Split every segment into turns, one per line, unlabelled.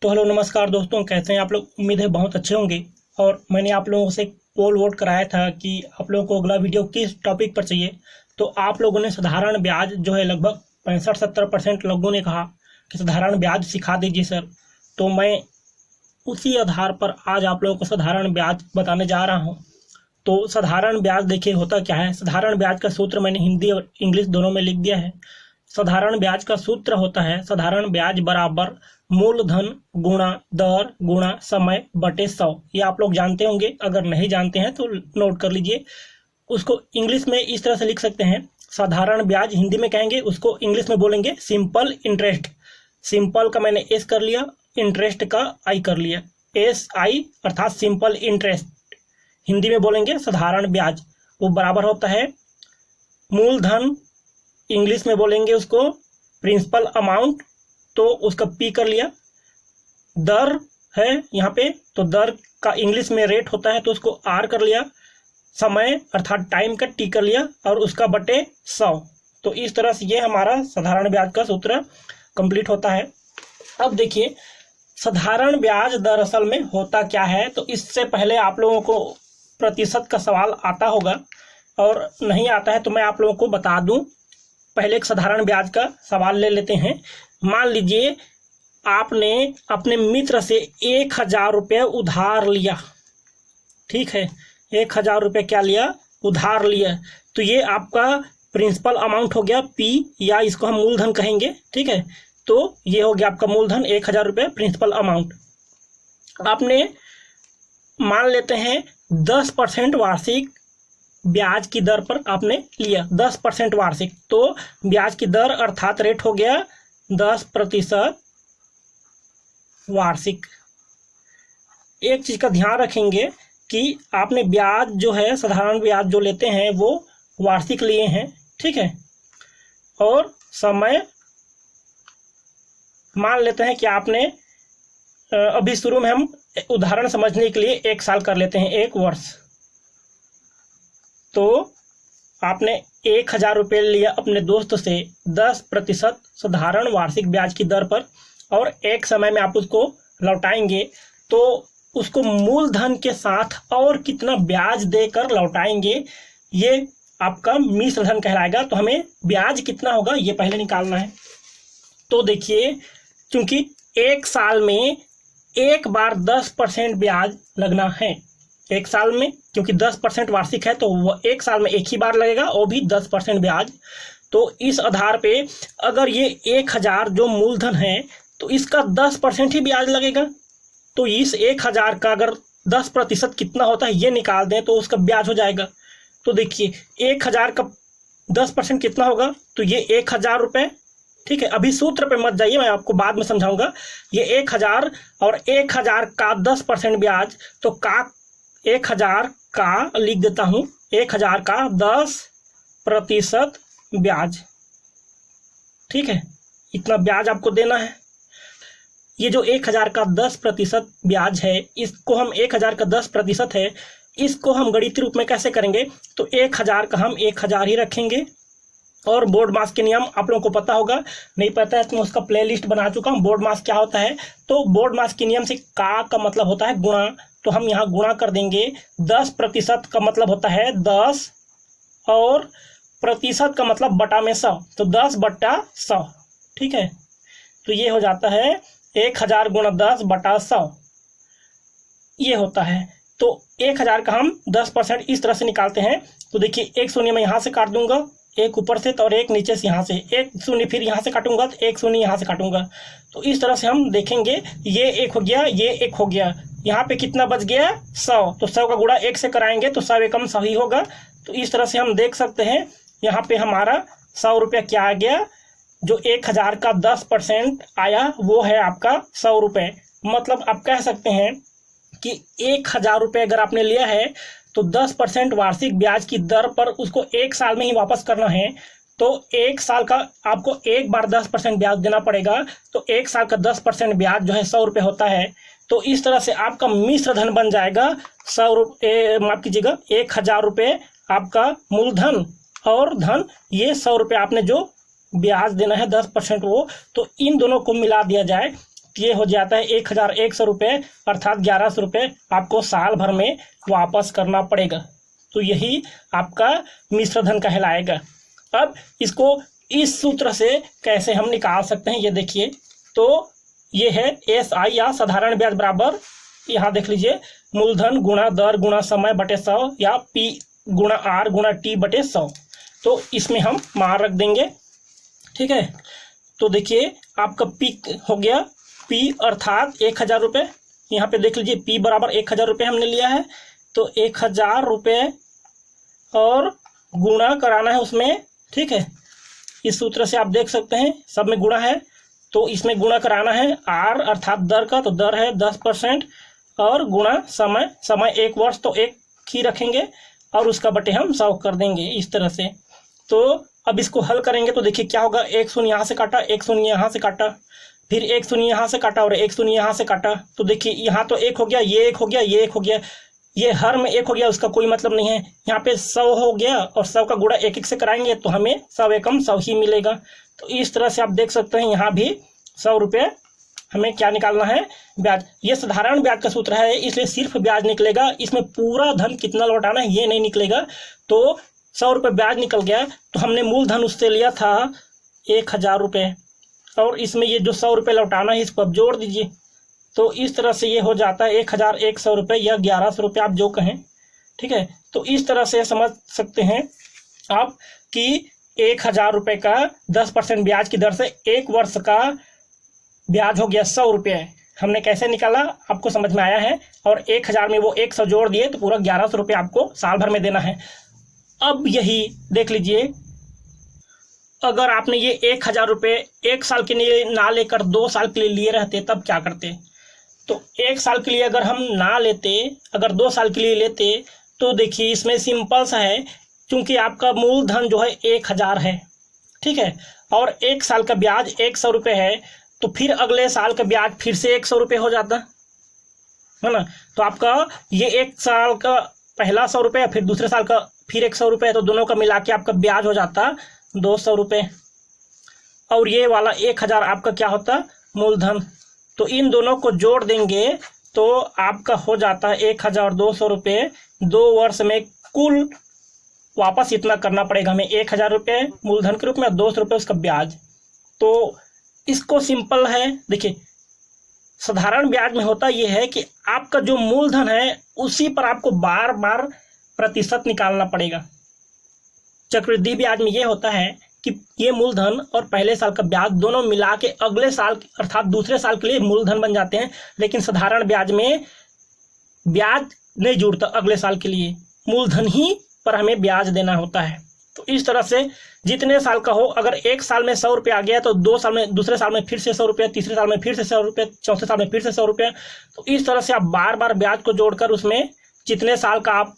तो हेलो नमस्कार दोस्तों, कैसे हैं आप लोग। उम्मीद है बहुत अच्छे होंगे। और मैंने आप लोगों से पोल वोट कराया था कि आप लोगों को अगला वीडियो किस टॉपिक पर चाहिए। तो आप लोगों ने साधारण ब्याज जो है लगभग 65-70% लोगों ने कहा कि साधारण ब्याज सिखा दीजिए सर। तो मैं उसी आधार पर आज आप लोगों को साधारण ब्याज बताने जा रहा हूँ। तो साधारण ब्याज देखिए होता क्या है। साधारण ब्याज का सूत्र मैंने हिंदी और इंग्लिश दोनों में लिख दिया है। साधारण ब्याज का सूत्र होता है साधारण ब्याज बराबर मूलधन गुणा दर गुणा समय बटे 100। ये आप लोग जानते होंगे, अगर नहीं जानते हैं तो नोट कर लीजिए। उसको इंग्लिश में इस तरह से लिख सकते हैं। साधारण ब्याज हिंदी में कहेंगे, उसको इंग्लिश में बोलेंगे सिंपल इंटरेस्ट। सिंपल का मैंने एस कर लिया, इंटरेस्ट का आई कर लिया, SI अर्थात सिंपल इंटरेस्ट। हिंदी में बोलेंगे साधारण ब्याज, वो बराबर होता है मूलधन, इंग्लिश में बोलेंगे उसको प्रिंसिपल अमाउंट, तो उसका P कर लिया। दर है यहाँ पे, तो दर का इंग्लिश में रेट होता है तो उसको R कर लिया। समय अर्थात टाइम का T कर लिया और उसका बटे 100। तो इस तरह से ये हमारा साधारण ब्याज का सूत्र कंप्लीट होता है। अब देखिए साधारण ब्याज दरअसल में होता क्या है। तो इससे पहले आप लोगों को प्रतिशत का सवाल आता होगा, और नहीं आता है तो मैं आप लोगों को बता दूं। पहले एक साधारण ब्याज का सवाल ले लेते हैं। मान लीजिए आपने अपने मित्र से 1000 रुपये उधार लिया, ठीक है। 1000 रुपये क्या लिया, उधार लिया। तो ये आपका प्रिंसिपल अमाउंट हो गया P, या इसको हम मूलधन कहेंगे, ठीक है। तो ये हो गया आपका मूलधन 1000 रुपये प्रिंसिपल अमाउंट। आपने मान लेते हैं 10% वार्षिक ब्याज की दर पर आपने लिया, 10% वार्षिक। तो ब्याज की दर अर्थात रेट हो गया 10% वार्षिक। एक चीज का ध्यान रखेंगे कि आपने ब्याज जो है साधारण ब्याज जो लेते हैं वो वार्षिक लिए हैं, ठीक है। और समय मान लेते हैं कि आपने अभी शुरू में हम उदाहरण समझने के लिए 1 साल कर लेते हैं, 1 वर्ष। तो आपने 1000 रुपये लिया अपने दोस्त से 10% साधारण वार्षिक ब्याज की दर पर, और एक समय में आप उसको लौटाएंगे। तो उसको मूलधन के साथ और कितना ब्याज देकर लौटाएंगे, ये आपका मिश्र धन कहलाएगा। तो हमें ब्याज कितना होगा ये पहले निकालना है। तो देखिए क्योंकि 1 साल में एक बार 10% ब्याज लगना है, 1 साल में, क्योंकि 10% वार्षिक है तो वो 1 साल में एक ही बार लगेगा, वो भी 10% ब्याज। तो इस आधार पे अगर ये 1000 जो मूलधन है तो इसका 10% ही ब्याज लगेगा। तो इस 1000 का अगर 10% कितना होता है ये निकाल दें तो उसका ब्याज हो जाएगा। तो देखिए 1000 का 10% कितना होगा, तो ये 1000 रुपये, ठीक है। अभी सूत्र पे मत जाइए, मैं आपको बाद में समझाऊंगा। ये 1000 और 1000 का 10% ब्याज, तो का 1000 का लिख देता हूं, 1000 का 10% ब्याज, ठीक है। इतना ब्याज आपको देना है। ये जो 1000 का 10% ब्याज है, इसको हम 1000 का 10% है, इसको हम गणितीय रूप में कैसे करेंगे। तो 1000 का हम 1000 ही रखेंगे। और बोर्ड मास के नियम आप लोगों को पता होगा, नहीं पता है तो मैं उसका प्लेलिस्ट बना चुका हूँ। बोर्ड मास क्या होता है, तो बोर्ड मास के नियम से का मतलब होता है गुणा। तो हम यहाँ गुणा कर देंगे। 10% का मतलब होता है 10, और प्रतिशत का मतलब बटा में 100, तो 10/100, ठीक है। तो ये हो जाता है 1000 गुणा 10/100, ये होता है। तो 1000 का हम 10% इस तरह से निकालते हैं। तो देखिए 1 शून्य मैं यहाँ से काट दूंगा, एक ऊपर से तो, और एक नीचे से यहाँ से, 1 शून्य फिर यहाँ से काटूंगा तो 1 शून्य यहाँ से काटूंगा। तो इस तरह से हम देखेंगे, ये 1 हो गया, ये 1 हो गया, यहाँ पे कितना बच गया 100। तो 100 का गुणा 1 से कराएंगे तो 100 एकम 100 ही होगा। तो इस तरह से हम देख सकते हैं यहाँ पे हमारा 100 रुपया क्या आ गया, जो 1000 का 10% आया वो है आपका 100 रुपये। मतलब आप कह सकते हैं कि 1000 रुपये अगर आपने लिया है तो 10% वार्षिक ब्याज की दर पर उसको 1 साल में ही वापस करना है। तो 1 साल का आपको एक बार 10% ब्याज देना पड़ेगा। तो 1 साल का 10% ब्याज जो है 100 रुपये होता है। तो इस तरह से आपका मिश्र धन बन जाएगा 100 रुपये, माफ कीजिएगा 1000 रुपये आपका मूलधन, और धन ये 100 रुपये आपने जो ब्याज देना है 10% वो। तो इन दोनों को मिला दिया जाए ये हो जाता है 1100 रुपये, अर्थात 1100 रुपये आपको साल भर में वापस करना पड़ेगा। तो यही आपका मिश्र धन कहलाएगा। अब इसको इस सूत्र से कैसे हम निकाल सकते हैं ये देखिए। तो ये है SI या साधारण ब्याज बराबर, यहाँ देख लीजिए, मूलधन गुणा दर गुणा समय बटे 100 या P गुणा R गुणा T बटे 100। तो इसमें हम मान रख देंगे, ठीक है। तो देखिए आपका P हो गया, P अर्थात 1000 रुपये। यहाँ पे देख लीजिए P बराबर 1000 रुपये हमने लिया है। तो 1000 रुपये और गुणा कराना है उसमें, ठीक है। इस सूत्र से आप देख सकते हैं सब में गुणा है, तो इसमें गुणा कराना है R अर्थात दर का, तो दर है 10% और गुणा समय, समय 1 वर्ष तो 1 ही रखेंगे और उसका बटे हम 100 कर देंगे इस तरह से। तो अब इसको हल करेंगे तो देखिए क्या होगा, 1 शून्य यहाँ से काटा, 1 शून्य यहाँ से काटा, फिर 1 शून्य यहाँ से काटा और 1 शून्य यहाँ से काटा। तो देखिए यहाँ तो 1 हो गया, ये 1 हो गया, ये 1 हो गया, ये हर में 1 हो गया, उसका कोई मतलब नहीं है। यहाँ पे 100 हो गया और 100 का गुणा 1 1 से कराएंगे तो हमें 100 एकम 100 ही मिलेगा। तो इस तरह से आप देख सकते हैं यहाँ भी 100 रुपये हमें क्या निकालना है, ब्याज। ये साधारण ब्याज का सूत्र है, इसलिए सिर्फ ब्याज निकलेगा, इसमें पूरा धन कितना लौटाना है ये नहीं निकलेगा। तो 100 रुपये ब्याज निकल गया, तो हमने मूलधन उससे लिया था 1000 रुपये और इसमें ये जो 100 रुपये लौटाना है इसको अब जोड़ दीजिए। तो इस तरह से ये हो जाता है 1100 रुपये या 1100 रुपये, आप जो कहें, ठीक है। तो इस तरह से समझ सकते हैं आप कि 1000 रुपये का 10% ब्याज की दर से 1 वर्ष का ब्याज हो गया 100 रुपये। हमने कैसे निकाला आपको समझ में आया है, और 1000 में वो 100 जोड़ दिए तो पूरा 1100 रुपये आपको साल भर में देना है। अब यही देख लीजिए, अगर आपने ये 1000 रुपये 1 साल के लिए ना लेकर 2 साल के लिए लिए रहते तब क्या करते। तो 1 साल के लिए अगर हम ना लेते, अगर 2 साल के लिए लेते, तो देखिए इसमें सिंपल सा है, क्योंकि आपका मूलधन जो है 1000 है, ठीक है, और 1 साल का ब्याज 100 रुपये है, तो फिर अगले साल का ब्याज फिर से 100 रुपये हो जाता है ना। तो आपका ये 1 साल का पहला 100 रुपये, फिर दूसरे साल का फिर 100 रुपये, तो दोनों का मिला के आपका ब्याज हो जाता 200 रुपये, और ये वाला 1000 आपका क्या होता, मूलधन। तो इन दोनों को जोड़ देंगे तो आपका हो जाता है 1200 रुपये। 2 वर्ष में कुल वापस इतना करना पड़ेगा हमें, 1000 रुपये मूलधन के रूप में और 200 रुपये उसका ब्याज। तो इसको सिंपल है, देखिए साधारण ब्याज में होता यह है कि आपका जो मूलधन है उसी पर आपको बार बार प्रतिशत निकालना पड़ेगा। चक्रवृद्धि ब्याज में यह होता है कि ये मूलधन और पहले साल का ब्याज दोनों मिला के अगले साल अर्थात दूसरे साल के लिए मूलधन बन जाते हैं, लेकिन साधारण ब्याज में ब्याज नहीं जुड़ता, अगले साल के लिए मूलधन ही पर हमें ब्याज देना होता है। तो इस तरह से जितने साल का हो, अगर 1 साल में 100 रुपये आ गया तो 2 साल में, दूसरे साल में फिर से 100 रुपये, तीसरे साल में फिर से 100 रुपये, चौथे साल में फिर से 100 रुपये। तो इस तरह से आप बार बार ब्याज को जोड़कर उसमें जितने साल का आप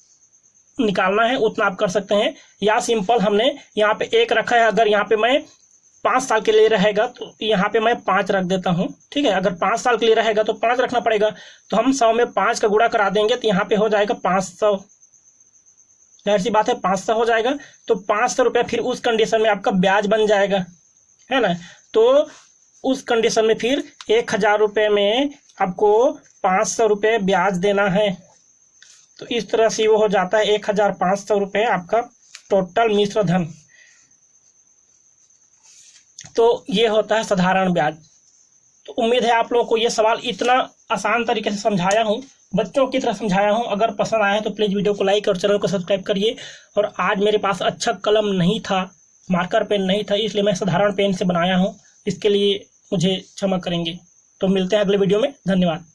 निकालना है उतना आप कर सकते हैं। या सिंपल हमने यहाँ पे 1 रखा है, अगर यहाँ पे मैं 5 साल के लिए रहेगा तो यहाँ पे मैं 5 रख देता हूँ, ठीक है। अगर 5 साल के लिए रहेगा तो 5 रखना पड़ेगा, तो हम 100 में 5 का गुणा करा देंगे तो यहाँ पे हो जाएगा 500, जाहिर सी बात है 500 हो जाएगा। तो 500 रुपये फिर उस कंडीशन में आपका ब्याज बन जाएगा, है ना। तो उस कंडीशन में फिर 1000 रुपये में आपको 500 रुपये ब्याज देना है। तो इस तरह से वो हो जाता है 1500 रुपये आपका टोटल मिश्र धन। तो ये होता है साधारण ब्याज। तो उम्मीद है आप लोगों को ये सवाल इतना आसान तरीके से समझाया हूँ, बच्चों की तरह समझाया हूँ। अगर पसंद आया तो प्लीज़ वीडियो को लाइक और चैनल को सब्सक्राइब करिए। और आज मेरे पास अच्छा कलम नहीं था, मार्कर पेन नहीं था, इसलिए मैं साधारण पेन से बनाया हूँ, इसके लिए मुझे क्षमा करेंगे। तो मिलते हैं अगले वीडियो में, धन्यवाद।